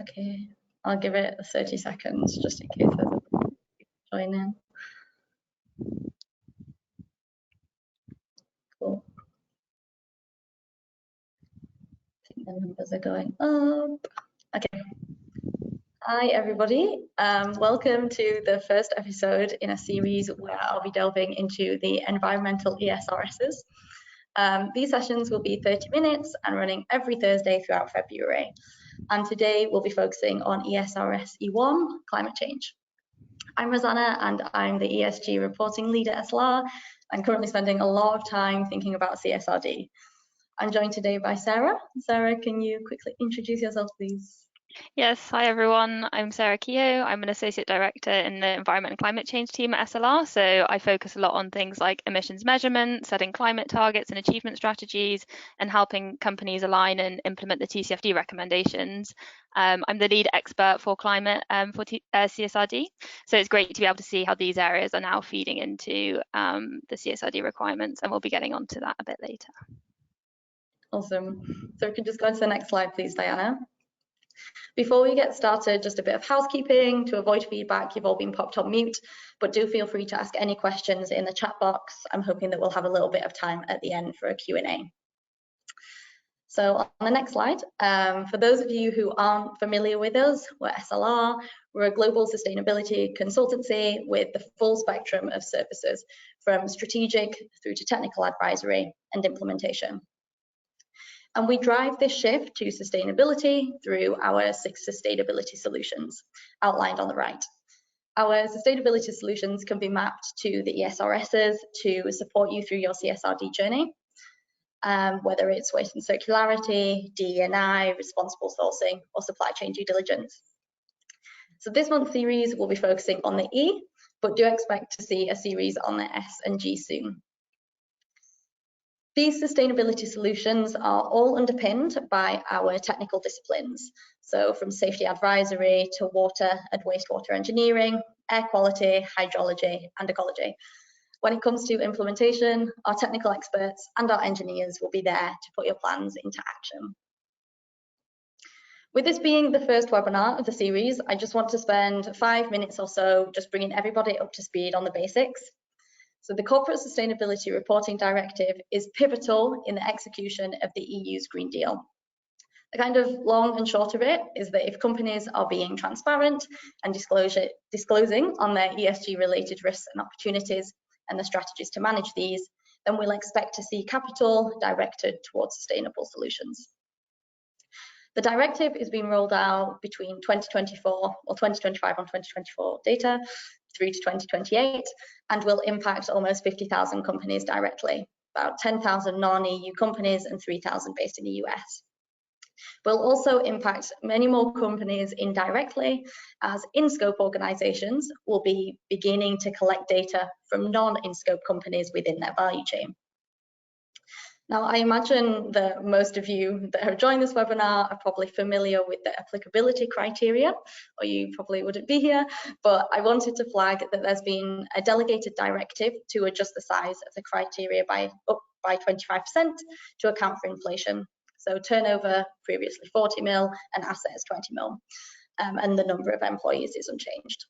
Okay, I'll give it 30 seconds just in case there's a join in. Cool. I think the numbers are going up. Okay. Hi, everybody. Welcome to the first episode in a series where I'll be delving into the environmental ESRSs. These sessions will be 30 minutes and running every Thursday throughout February. And today we'll be focusing on ESRS E1, climate change. I'm Rosanna and I'm the ESG Reporting Lead at SLR. I'm currently spending a lot of time thinking about CSRD. I'm joined today by Sarah. Sarah, can you quickly introduce yourself, please? Yes, hi everyone. I'm Sarah Keogh. I'm an Associate Director in the Environment and Climate Change team at SLR. So I focus a lot on things like emissions measurement, setting climate targets and achievement strategies, and helping companies align and implement the TCFD recommendations. I'm the lead expert for climate for CSRD. So it's great to be able to see how these areas are now feeding into the CSRD requirements, and we'll be getting onto that a bit later. Awesome. So we can just go to the next slide, please, Diana. Before we get started, just a bit of housekeeping. To avoid feedback, you've all been popped on mute, but do feel free to ask any questions in the chat box. I'm hoping that we'll have a little bit of time at the end for a Q&A. So on the next slide, for those of you who aren't familiar with us, we're SLR. We're a global sustainability consultancy with the full spectrum of services, from strategic through to technical advisory and implementation. And we drive this shift to sustainability through our 6 sustainability solutions outlined on the right. Our sustainability solutions can be mapped to the ESRSs to support you through your CSRD journey, whether it's waste and circularity, DE&I, responsible sourcing, or supply chain due diligence. So this month's series will be focusing on the E, but do expect to see a series on the S and G soon. These sustainability solutions are all underpinned by our technical disciplines. So from safety advisory to water and wastewater engineering, air quality, hydrology, and ecology. When it comes to implementation, our technical experts and our engineers will be there to put your plans into action. With this being the first webinar of the series, I just want to spend 5 minutes or so just bringing everybody up to speed on the basics. So the Corporate Sustainability Reporting Directive is pivotal in the execution of the EU's Green Deal. The kind of long and short of it is that if companies are being transparent and disclosing on their ESG related risks and opportunities and the strategies to manage these, then we'll expect to see capital directed towards sustainable solutions. The directive is being rolled out between 2024 or 2025 on 2024 data through to 2028 and will impact almost 50,000 companies directly, about 10,000 non-EU companies and 3,000 based in the US. Will also impact many more companies indirectly, as in-scope organizations will be beginning to collect data from non-in-scope companies within their value chain. Now, I imagine that most of you that have joined this webinar are probably familiar with the applicability criteria, or you probably wouldn't be here, but I wanted to flag that there's been a delegated directive to adjust the size of the criteria up by 25% to account for inflation. So turnover previously 40 mil and assets 20 mil, and the number of employees is unchanged.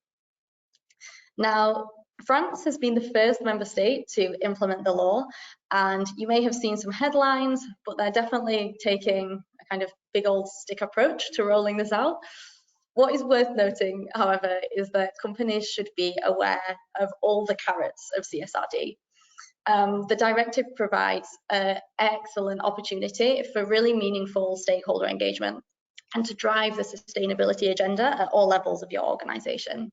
Now, France has been the first member state to implement the law, and you may have seen some headlines, but they're definitely taking a kind of big old stick approach to rolling this out. What is worth noting, however, is that companies should be aware of all the carrots of CSRD. The directive provides an excellent opportunity for really meaningful stakeholder engagement and to drive the sustainability agenda at all levels of your organization.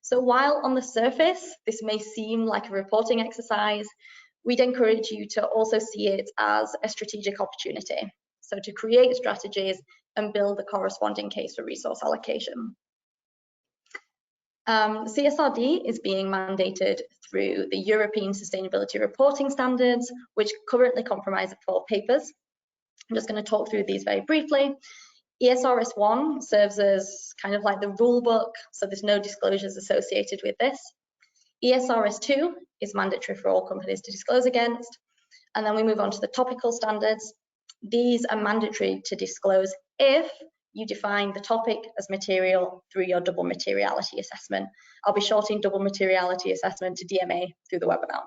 So while on the surface, this may seem like a reporting exercise, we'd encourage you to also see it as a strategic opportunity. So to create strategies and build the corresponding case for resource allocation. CSRD is being mandated through the European Sustainability Reporting Standards, which currently comprise of 12 papers. I'm just going to talk through these very briefly. ESRS 1 serves as kind of like the rule book, so there's no disclosures associated with this. ESRS 2 is mandatory for all companies to disclose against. And then we move on to the topical standards. These are mandatory to disclose if you define the topic as material through your double materiality assessment. I'll be shorting double materiality assessment to DMA through the webinar.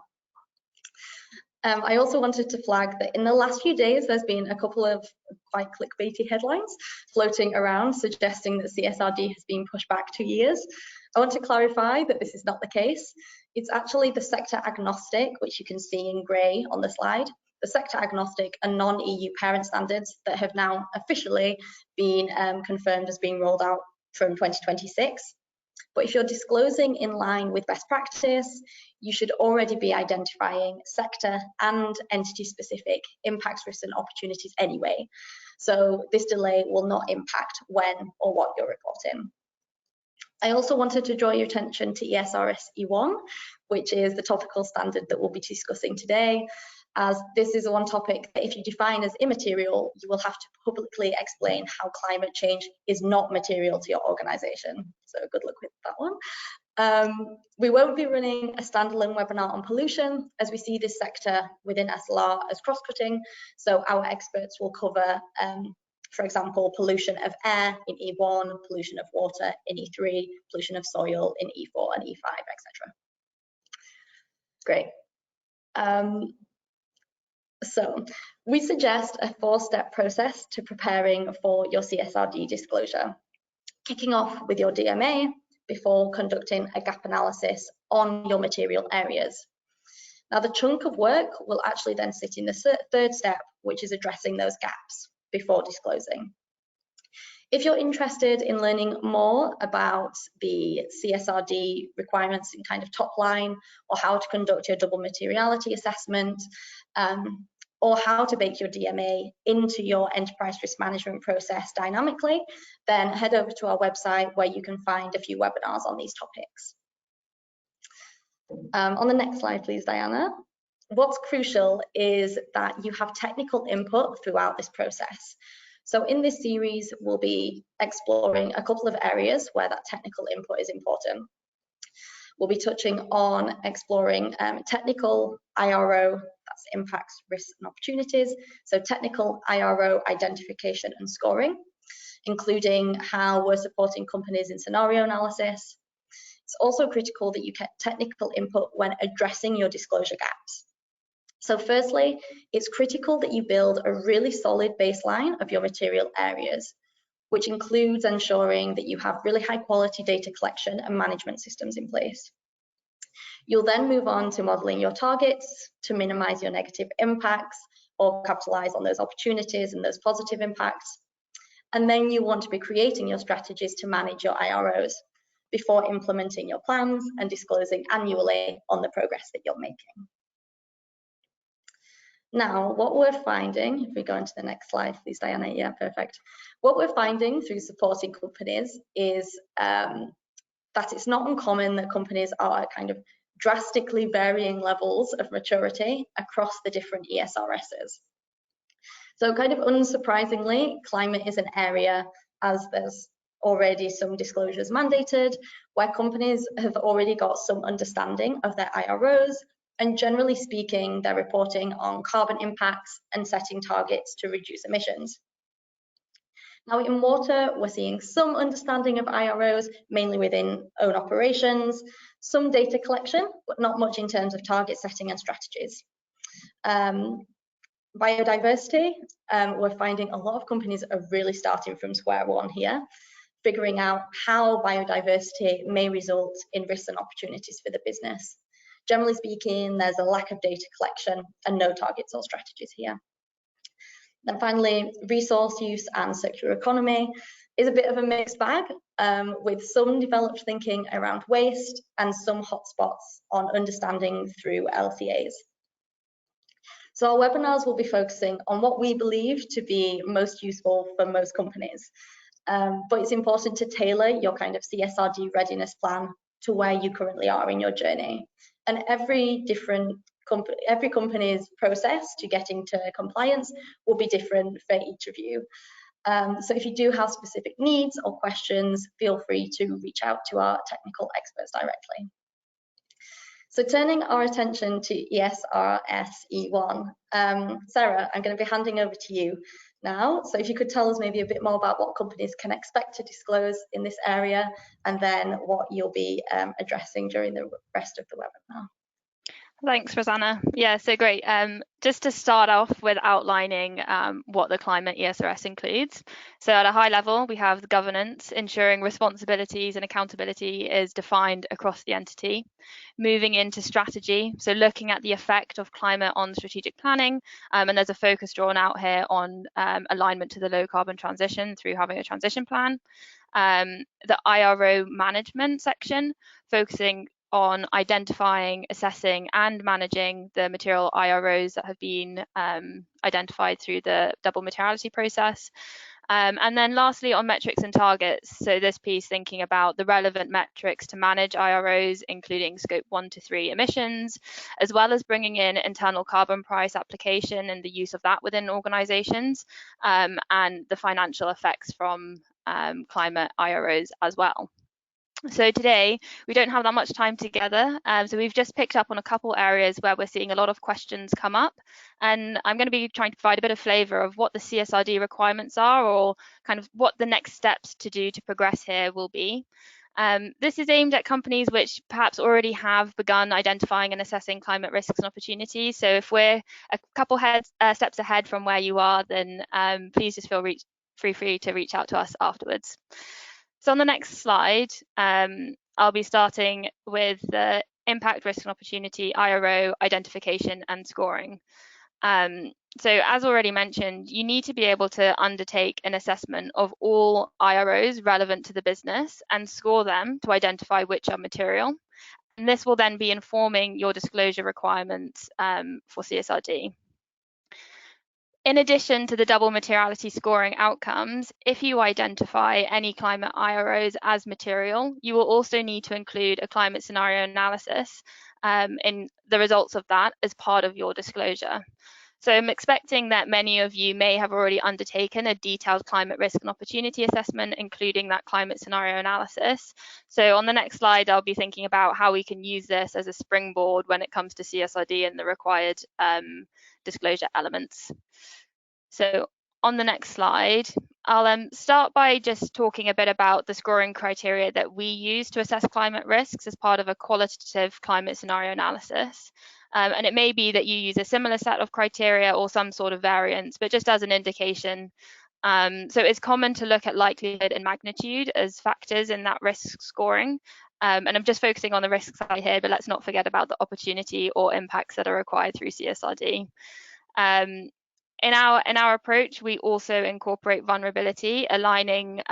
I also wanted to flag that in the last few days, there's been a couple of quite clickbaity headlines floating around suggesting that CSRD has been pushed back 2 years. I want to clarify that this is not the case. It's actually the sector agnostic, which you can see in grey on the slide, the sector agnostic and non-EU parent standards that have now officially been confirmed as being rolled out from 2026. But if you're disclosing in line with best practice, you should already be identifying sector and entity-specific impacts, risks, and opportunities anyway. So this delay will not impact when or what you're reporting. I also wanted to draw your attention to ESRS E1, which is the topical standard that we'll be discussing today, as this is one topic that if you define as immaterial, you will have to publicly explain how climate change is not material to your organisation. So good luck with that one. We won't be running a standalone webinar on pollution, as we see this sector within SLR as cross-cutting. So our experts will cover, for example, pollution of air in E1, pollution of water in E3, pollution of soil in E4 and E5, etc. Great. So we suggest a 4-step process to preparing for your CSRD disclosure, kicking off with your DMA before conducting a gap analysis on your material areas. Now, the chunk of work will actually then sit in the 3rd step, which is addressing those gaps before disclosing. If you're interested in learning more about the CSRD requirements in kind of top line, or how to conduct your double materiality assessment, or how to bake your DMA into your enterprise risk management process dynamically, then head over to our website where you can find a few webinars on these topics. On the next slide, please, Diana. What's crucial is that you have technical input throughout this process. So in this series, we'll be exploring a couple of areas where that technical input is important. We'll be touching on exploring technical IRO, that's impacts, risks, and opportunities. So technical IRO identification and scoring, including how we're supporting companies in scenario analysis. It's also critical that you get technical input when addressing your disclosure gaps. So firstly, it's critical that you build a really solid baseline of your material areas, which includes ensuring that you have really high quality data collection and management systems in place. You'll then move on to modeling your targets to minimize your negative impacts or capitalize on those opportunities and those positive impacts. And then you want to be creating your strategies to manage your IROs before implementing your plans and disclosing annually on the progress that you're making. Now, what we're finding, if we go into the next slide, please, Diana, yeah, perfect. What we're finding through supporting companies is that it's not uncommon that companies are at kind of drastically varying levels of maturity across the different ESRSs. So kind of unsurprisingly, climate is an area, as there's already some disclosures mandated, where companies have already got some understanding of their IROs, and generally speaking, they're reporting on carbon impacts and setting targets to reduce emissions. Now in water, we're seeing some understanding of IROs, mainly within own operations, some data collection, but not much in terms of target setting and strategies. Biodiversity, we're finding a lot of companies are really starting from square one here, figuring out how biodiversity may result in risks and opportunities for the business. Generally speaking, there's a lack of data collection and no targets or strategies here. Then finally, resource use and circular economy is a bit of a mixed bag, with some developed thinking around waste and some hotspots on understanding through LCAs. So our webinars will be focusing on what we believe to be most useful for most companies. But it's important to tailor your kind of CSRD readiness plan to where you currently are in your journey. And every company's process to getting to compliance will be different for each of you. So if you do have specific needs or questions, feel free to reach out to our technical experts directly. So turning our attention to ESRS E1, Sarah, I'm going to be handing over to you now. So if you could tell us maybe a bit more about what companies can expect to disclose in this area, and then what you'll be addressing during the rest of the webinar. Thanks, Rosanna. Yeah, so great. Just to start off with outlining what the climate ESRS includes. So at a high level, we have the governance, ensuring responsibilities and accountability is defined across the entity. Moving into strategy, so looking at the effect of climate on strategic planning, and there's a focus drawn out here on alignment to the low carbon transition through having a transition plan. The IRO management section, focusing on identifying, assessing and managing the material IROs that have been identified through the double materiality process. And then lastly on metrics and targets, so this piece thinking about the relevant metrics to manage IROs, including scope 1 to 3 emissions, as well as bringing in internal carbon price application and the use of that within organisations, and the financial effects from climate IROs as well. So today we don't have that much time together, so we've just picked up on a couple areas where we're seeing a lot of questions come up, and I'm going to be trying to provide a bit of flavour of what the CSRD requirements are, or kind of what the next steps to do to progress here will be. This is aimed at companies which perhaps already have begun identifying and assessing climate risks and opportunities. So if we're a couple steps ahead from where you are, then please just feel free to reach out to us afterwards. So on the next slide, I'll be starting with the impact, risk and opportunity, IRO, identification and scoring. So as already mentioned, you need to be able to undertake an assessment of all IROs relevant to the business and score them to identify which are material. And this will then be informing your disclosure requirements for CSRD. In addition to the double materiality scoring outcomes, if you identify any climate IROs as material, you will also need to include a climate scenario analysis in the results of that as part of your disclosure. So I'm expecting that many of you may have already undertaken a detailed climate risk and opportunity assessment, including that climate scenario analysis. So on the next slide, I'll be thinking about how we can use this as a springboard when it comes to CSRD and the required disclosure elements. So on the next slide, I'll start by just talking a bit about the scoring criteria that we use to assess climate risks as part of a qualitative climate scenario analysis. And it may be that you use a similar set of criteria or some sort of variance, but just as an indication. So it's common to look at likelihood and magnitude as factors in that risk scoring. And I'm just focusing on the risk side here, but let's not forget about the opportunity or impacts that are required through CSRD. In our approach, we also incorporate vulnerability, aligning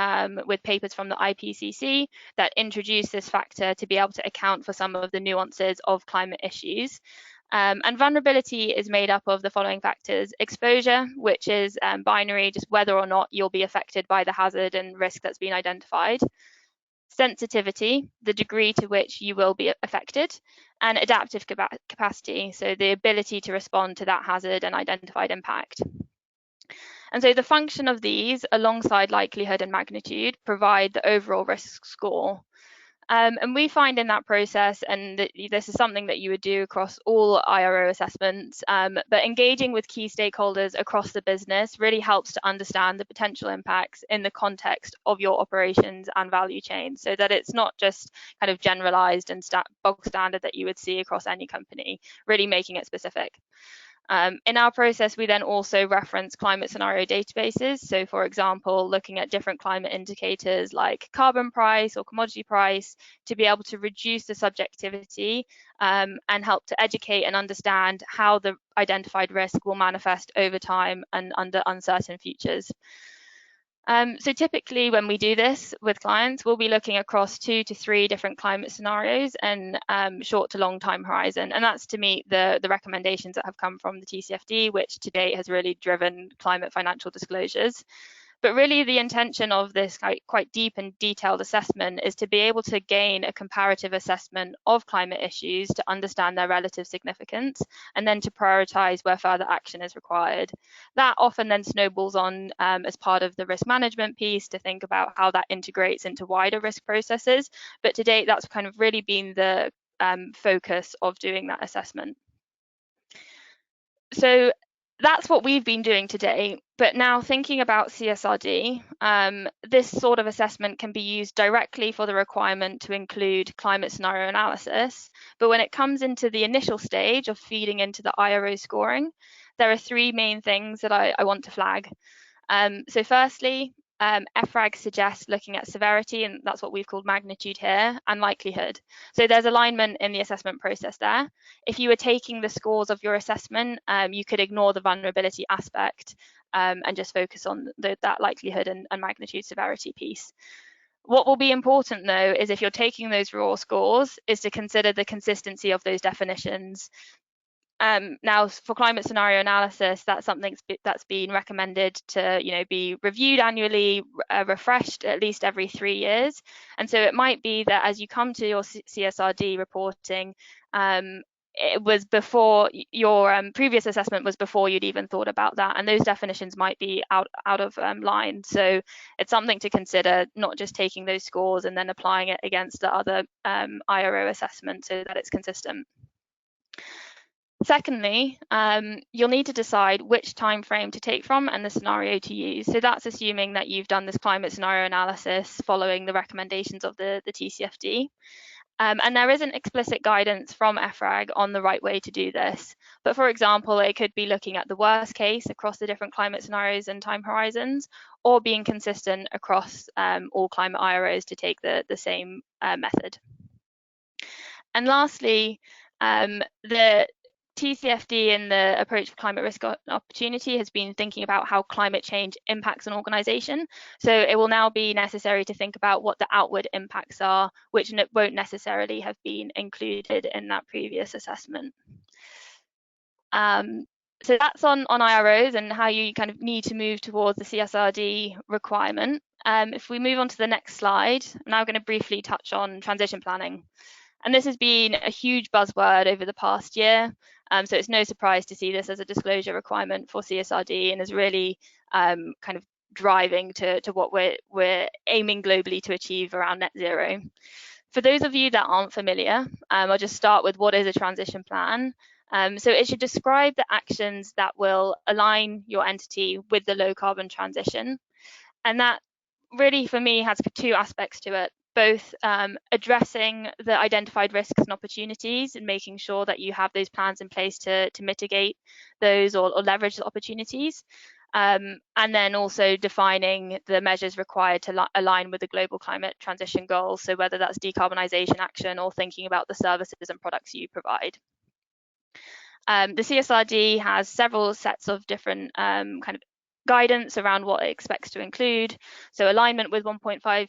with papers from the IPCC that introduce this factor to be able to account for some of the nuances of climate issues. And vulnerability is made up of the following factors: exposure, which is binary, just whether or not you'll be affected by the hazard and risk that's been identified; sensitivity, the degree to which you will be affected; and adaptive capacity, so the ability to respond to that hazard and identified impact. And so the function of these, alongside likelihood and magnitude, provide the overall risk score. And we find in that process, and this is something that you would do across all IRO assessments, but engaging with key stakeholders across the business really helps to understand the potential impacts in the context of your operations and value chain, so that it's not just kind of generalized and bog standard that you would see across any company, really making it specific. In our process, we then also reference climate scenario databases. So for example, looking at different climate indicators like carbon price or commodity price to be able to reduce the subjectivity and help to educate and understand how the identified risk will manifest over time and under uncertain futures. So typically when we do this with clients, we'll be looking across 2 to 3 different climate scenarios and short to long time horizon. And that's to meet the recommendations that have come from the TCFD, which to date has really driven climate financial disclosures. But really the intention of this quite deep and detailed assessment is to be able to gain a comparative assessment of climate issues to understand their relative significance, and then to prioritise where further action is required. That often then snowballs on as part of the risk management piece to think about how that integrates into wider risk processes. But to date, that's kind of really been the focus of doing that assessment. So that's what we've been doing today. But now thinking about CSRD, this sort of assessment can be used directly for the requirement to include climate scenario analysis. But when it comes into the initial stage of feeding into the IRO scoring, there are three main things that I want to flag. So firstly, EFRAG suggests looking at severity, and that's what we've called magnitude here, and likelihood. So there's alignment in the assessment process there. If you were taking the scores of your assessment, you could ignore the vulnerability aspect and just focus on that likelihood and magnitude severity piece. What will be important though is if you're taking those raw scores is to consider the consistency of those definitions. Now, for climate scenario analysis, that's something that's been recommended to, be reviewed annually, refreshed at least every 3 years. And so it might be that as you come to your CSRD reporting, it was before your previous assessment was before you'd even thought about that, and those definitions might be out of line. So it's something to consider, not just taking those scores and then applying it against the other IRO assessment so that it's consistent. Secondly, you'll need to decide which time frame to take from and the scenario to use. So that's assuming that you've done this climate scenario analysis following the recommendations of the TCFD. And there isn't explicit guidance from EFRAG on the right way to do this. But for example, it could be looking at the worst case across the different climate scenarios and time horizons, or being consistent across all climate IROs to take the same method. And lastly, the TCFD in the approach for climate risk opportunity has been thinking about how climate change impacts an organisation. So it will now be necessary to think about what the outward impacts are, which won't necessarily have been included in that previous assessment. So that's on IROs and how you kind of need to move towards the CSRD requirement. If we move on to the next slide, I'm now going to briefly touch on transition planning. And this has been a huge buzzword over the past year. So it's no surprise to see this as a disclosure requirement for CSRD, and is really kind of driving to what we're aiming globally to achieve around net zero. For those of you that aren't familiar, I'll just start with what is a transition plan. So it should describe the actions that will align your entity with the low carbon transition. And that really, for me, has two aspects to it. Both addressing the identified risks and opportunities and making sure that you have those plans in place to mitigate those or leverage the opportunities. And then also defining the measures required to align with the global climate transition goals. So whether that's decarbonisation action or thinking about the services and products you provide. The CSRD has several sets of different kind of guidance around what it expects to include. So alignment with 1.5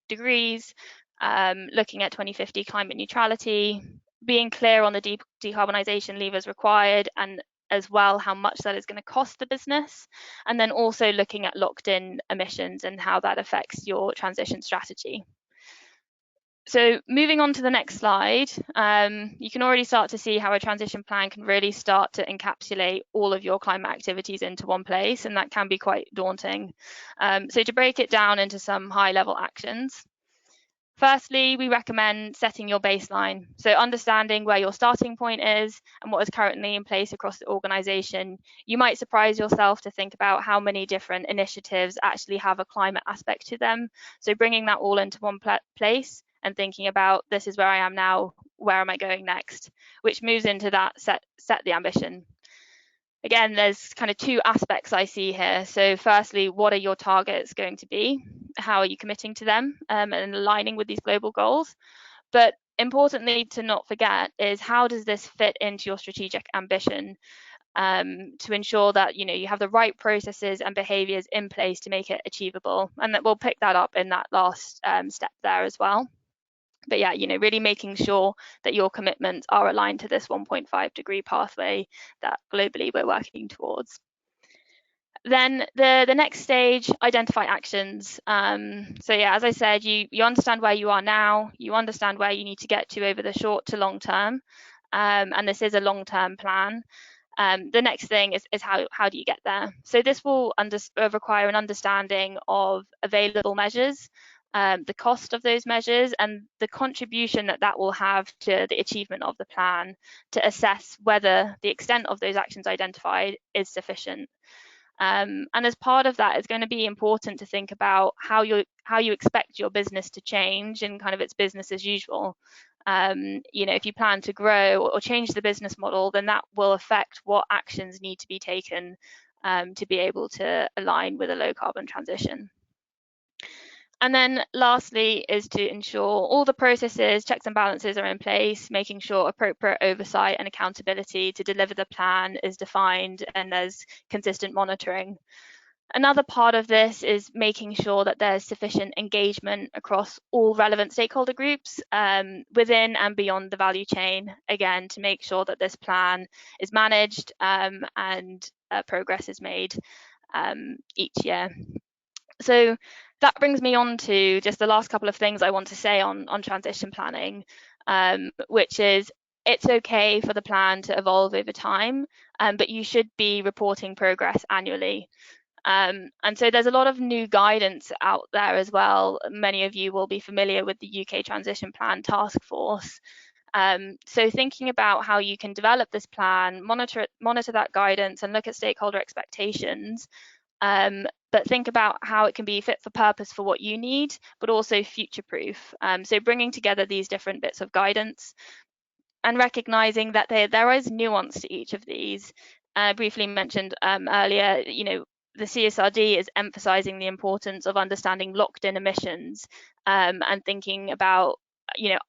degrees, looking at 2050 climate neutrality, being clear on the decarbonisation levers required, and as well how much that is going to cost the business, and then also looking at locked in emissions and how that affects your transition strategy. So moving on to the next slide, you can already start to see how a transition plan can really start to encapsulate all of your climate activities into one place, and that can be quite daunting. So to break it down into some high-level actions, firstly, we recommend setting your baseline. So understanding where your starting point is and what is currently in place across the organisation. You might surprise yourself to think about how many different initiatives actually have a climate aspect to them. So bringing that all into one place and thinking about, this is where I am now, where am I going next, which moves into that set the ambition. Again, there's kind of two aspects I see here. So firstly, what are your targets going to be? How are you committing to them and aligning with these global goals? But importantly, to not forget is, how does this fit into your strategic ambition to ensure that you have the right processes and behaviours in place to make it achievable? And that we'll pick that up in that last step there as well. But yeah, really making sure that your commitments are aligned to this 1.5 degree pathway that globally we're working towards. Then the next stage, identify actions. So yeah, as I said, you understand where you are now, you understand where you need to get to over the short to long term, and this is a long-term plan. The next thing is how do you get there? So this will require an understanding of available measures, the cost of those measures, and the contribution that that will have to the achievement of the plan, to assess whether the extent of those actions identified is sufficient. And as part of that, it's going to be important to think about how you expect your business to change and kind of its business as usual. If you plan to grow or change the business model, then that will affect what actions need to be taken to be able to align with a low carbon transition. And then lastly is to ensure all the processes, checks and balances are in place, making sure appropriate oversight and accountability to deliver the plan is defined and there's consistent monitoring. Another part of this is making sure that there's sufficient engagement across all relevant stakeholder groups within and beyond the value chain, again, to make sure that this plan is managed and progress is made each year. So that brings me on to just the last couple of things I want to say on transition planning, which is it's okay for the plan to evolve over time, but you should be reporting progress annually. And so there's a lot of new guidance out there as well. Many of you will be familiar with the UK Transition Plan Task Force. So thinking about how you can develop this plan, monitor that guidance and look at stakeholder expectations, but think about how it can be fit for purpose for what you need, but also future-proof. So bringing together these different bits of guidance and recognizing that there is nuance to each of these. Briefly mentioned earlier, the CSRD is emphasizing the importance of understanding locked-in emissions and thinking about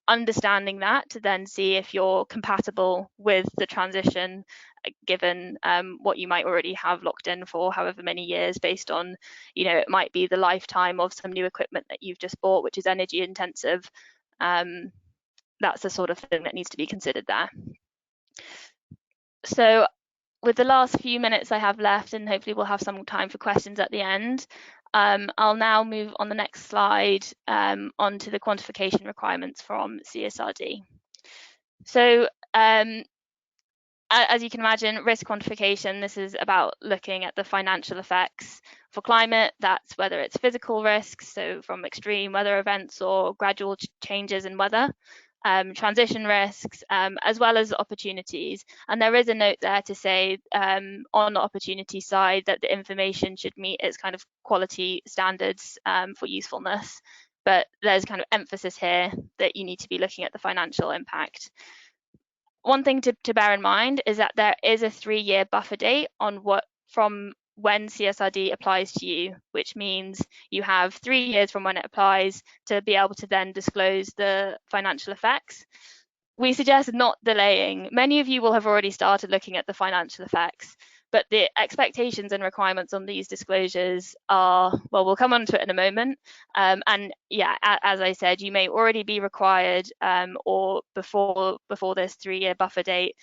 understanding that to then see if you're compatible with the transition, given what you might already have locked in for however many years, based on it might be the lifetime of some new equipment that you've just bought, which is energy intensive. That's the sort of thing that needs to be considered there. So with the last few minutes I have left, and hopefully we'll have some time for questions at the end, I'll now move on the next slide onto the quantification requirements from CSRD. So as you can imagine, risk quantification, this is about looking at the financial effects for climate. That's whether it's physical risks, so from extreme weather events or gradual changes in weather, transition risks, as well as opportunities. And there is a note there to say on the opportunity side that the information should meet its kind of quality standards for usefulness. But there's kind of emphasis here that you need to be looking at the financial impact. One thing to bear in mind is that there is a 3-year buffer date from when CSRD applies to you, which means you have 3 years from when it applies to be able to then disclose the financial effects. We suggest not delaying. Many of you will have already started looking at the financial effects, but the expectations and requirements on these disclosures are, well, we'll come on to it in a moment. And yeah, as I said, you may already be required or before this 3-year buffer date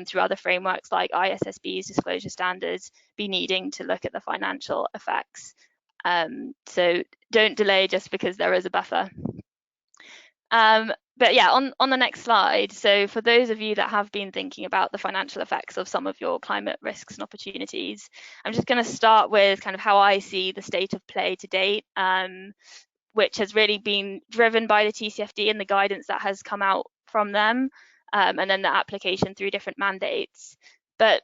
through other frameworks like ISSB's disclosure standards, be needing to look at the financial effects. So don't delay just because there is a buffer. But yeah, on the next slide, so for those of you that have been thinking about the financial effects of some of your climate risks and opportunities, I'm just going to start with kind of how I see the state of play to date, which has really been driven by the TCFD and the guidance that has come out from them, and then the application through different mandates. But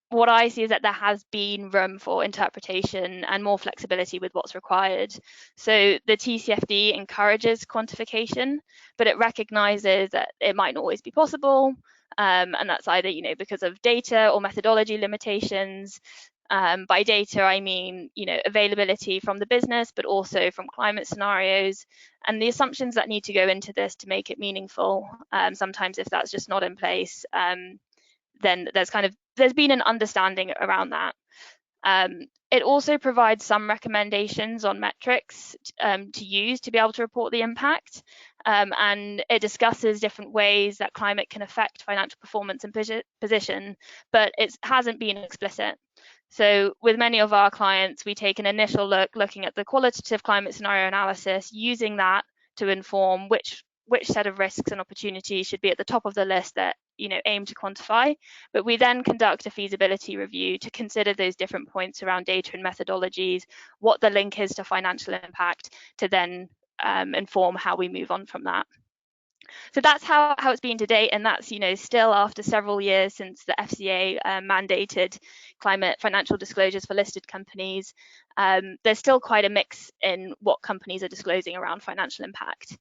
what I see is that there has been room for interpretation and more flexibility with what's required. So the TCFD encourages quantification, but it recognizes that it might not always be possible, and that's either because of data or methodology limitations. By data, I mean availability from the business, but also from climate scenarios and the assumptions that need to go into this to make it meaningful. Sometimes if that's just not in place, then there's been an understanding around that. It also provides some recommendations on metrics to use to be able to report the impact, and it discusses different ways that climate can affect financial performance and position, but it hasn't been explicit. So with many of our clients, we take an initial look looking at the qualitative climate scenario analysis, using that to inform which set of risks and opportunities should be at the top of the list that aim to quantify. But we then conduct a feasibility review to consider those different points around data and methodologies, what the link is to financial impact, to then inform how we move on from that. So that's how it's been to date, and that's still after several years since the FCA mandated climate financial disclosures for listed companies. There's still quite a mix in what companies are disclosing around financial impact.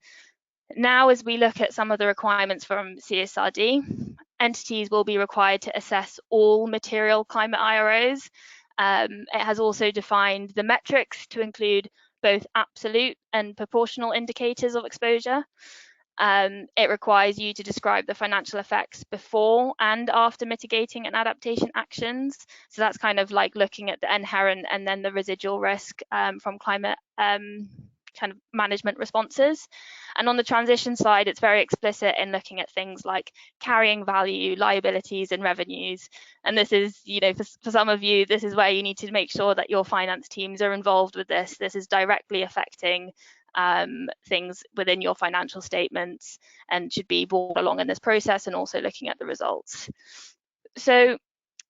Now, as we look at some of the requirements from CSRD, entities will be required to assess all material climate IROs. It has also defined the metrics to include both absolute and proportional indicators of exposure. It requires you to describe the financial effects before and after mitigating and adaptation actions. So that's kind of like looking at the inherent and then the residual risk from climate kind of management responses. And on the transition side, it's very explicit in looking at things like carrying value, liabilities, and revenues. And this is, for some of you, this is where you need to make sure that your finance teams are involved with this. This is directly affecting things within your financial statements and should be brought along in this process, and also looking at the results. So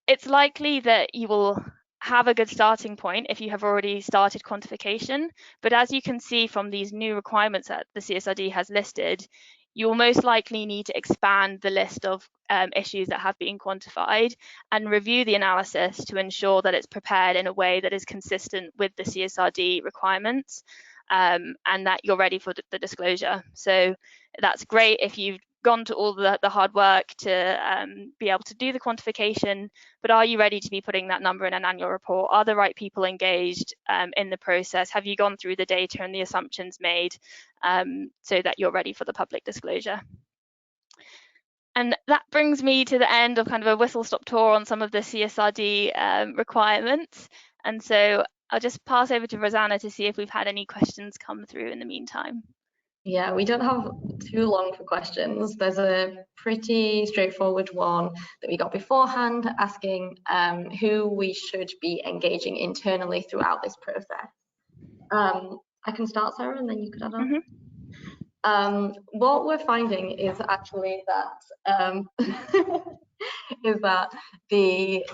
it's likely that you will have a good starting point if you have already started quantification, but as you can see from these new requirements that the CSRD has listed, you will most likely need to expand the list of issues that have been quantified and review the analysis to ensure that it's prepared in a way that is consistent with the CSRD requirements. And that you're ready for the disclosure. So that's great if you've gone to all the hard work to be able to do the quantification, but are you ready to be putting that number in an annual report? Are the right people engaged in the process? Have you gone through the data and the assumptions made so that you're ready for the public disclosure? And that brings me to the end of kind of a whistle-stop tour on some of the CSRD requirements. And so I'll just pass over to Rosanna to see if we've had any questions come through in the meantime. Yeah, we don't have too long for questions. There's a pretty straightforward one that we got beforehand asking who we should be engaging internally throughout this process. I can start, Sarah, and then you could add on. Mm-hmm. What we're finding is actually that is that the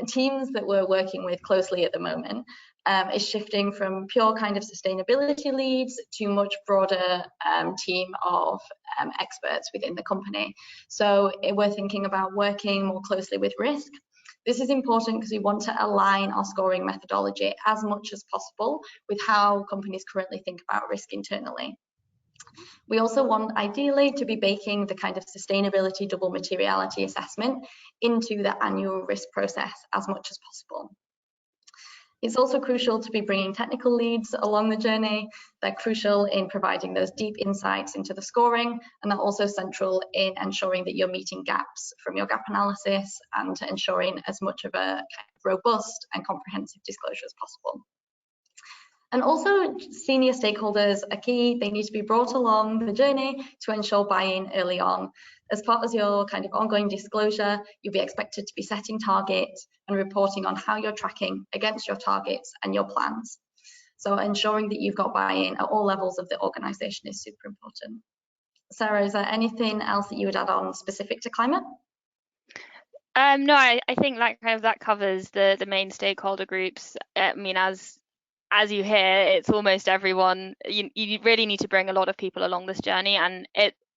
teams that we're working with closely at the moment is shifting from pure kind of sustainability leads to much broader team of experts within the company. So we're thinking about working more closely with risk. This is important because we want to align our scoring methodology as much as possible with how companies currently think about risk internally. We also want ideally to be baking the kind of sustainability double materiality assessment into the annual risk process as much as possible. It's also crucial to be bringing technical leads along the journey. They're crucial in providing those deep insights into the scoring, and they're also central in ensuring that you're meeting gaps from your gap analysis and ensuring as much of a robust and comprehensive disclosure as possible. And also senior stakeholders are key. They need to be brought along the journey to ensure buy-in early on. As part of your kind of ongoing disclosure, you'll be expected to be setting targets and reporting on how you're tracking against your targets and your plans. So ensuring that you've got buy-in at all levels of the organisation is super important. Sarah, is there anything else that you would add on specific to climate? No, I think that covers the main stakeholder groups. I mean, as you hear, it's almost everyone. You really need to bring a lot of people along this journey, and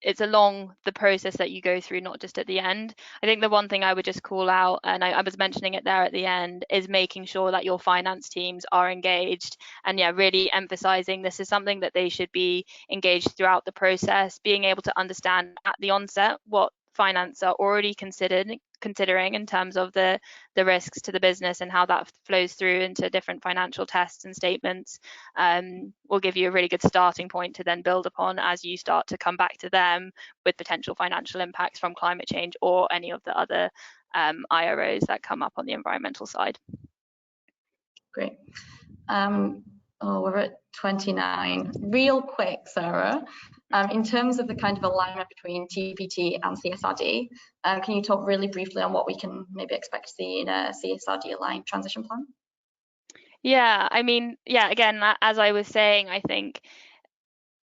it's along the process that you go through, not just at the end. I think the one thing I would just call out, and I was mentioning it there at the end, is making sure that your finance teams are engaged, and yeah, really emphasizing this is something that they should be engaged throughout the process, being able to understand at the onset what finance are already considering in terms of the risks to the business and how that flows through into different financial tests and statements. Will give you a really good starting point to then build upon as you start to come back to them with potential financial impacts from climate change or any of the other IROs that come up on the environmental side. Great. We're at 29. Real quick, Sarah, in terms of the kind of alignment between TPT and CSRD, can you talk really briefly on what we can maybe expect to see in a CSRD aligned transition plan? Yeah, I mean, yeah, again, as I was saying, I think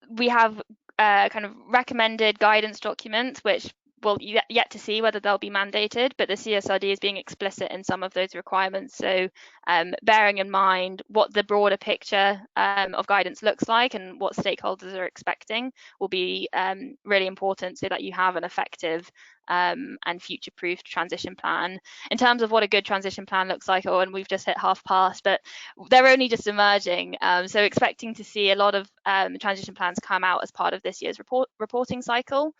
we have kind of recommended guidance documents which we'll yet to see whether they'll be mandated, but the CSRD is being explicit in some of those requirements. So bearing in mind what the broader picture of guidance looks like and what stakeholders are expecting will be really important, so that you have an effective and future-proof transition plan. In terms of what a good transition plan looks like, and we've just hit half past, but they're only just emerging. So expecting to see a lot of transition plans come out as part of this year's reporting cycle.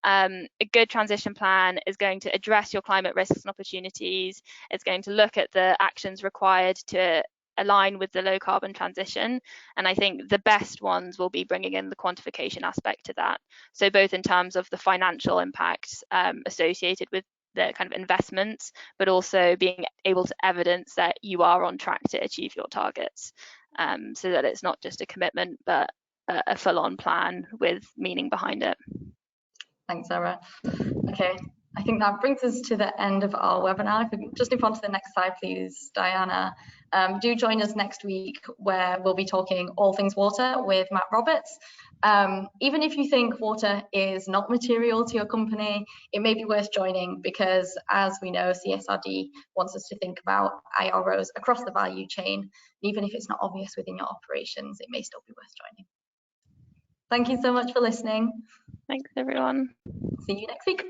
A good transition plan is going to address your climate risks and opportunities. It's going to look at the actions required to align with the low carbon transition. And I think the best ones will be bringing in the quantification aspect to that. So both in terms of the financial impact associated with the kind of investments, but also being able to evidence that you are on track to achieve your targets, so that it's not just a commitment, but a full-on plan with meaning behind it. Thanks, Sarah. Okay, I think that brings us to the end of our webinar. If we just move on to the next slide, please, Diana. Do join us next week, where we'll be talking all things water with Matt Roberts. Even if you think water is not material to your company, it may be worth joining, because as we know, CSRD wants us to think about IROs across the value chain. Even if it's not obvious within your operations, it may still be worth joining. Thank you so much for listening. Thanks, everyone. See you next week.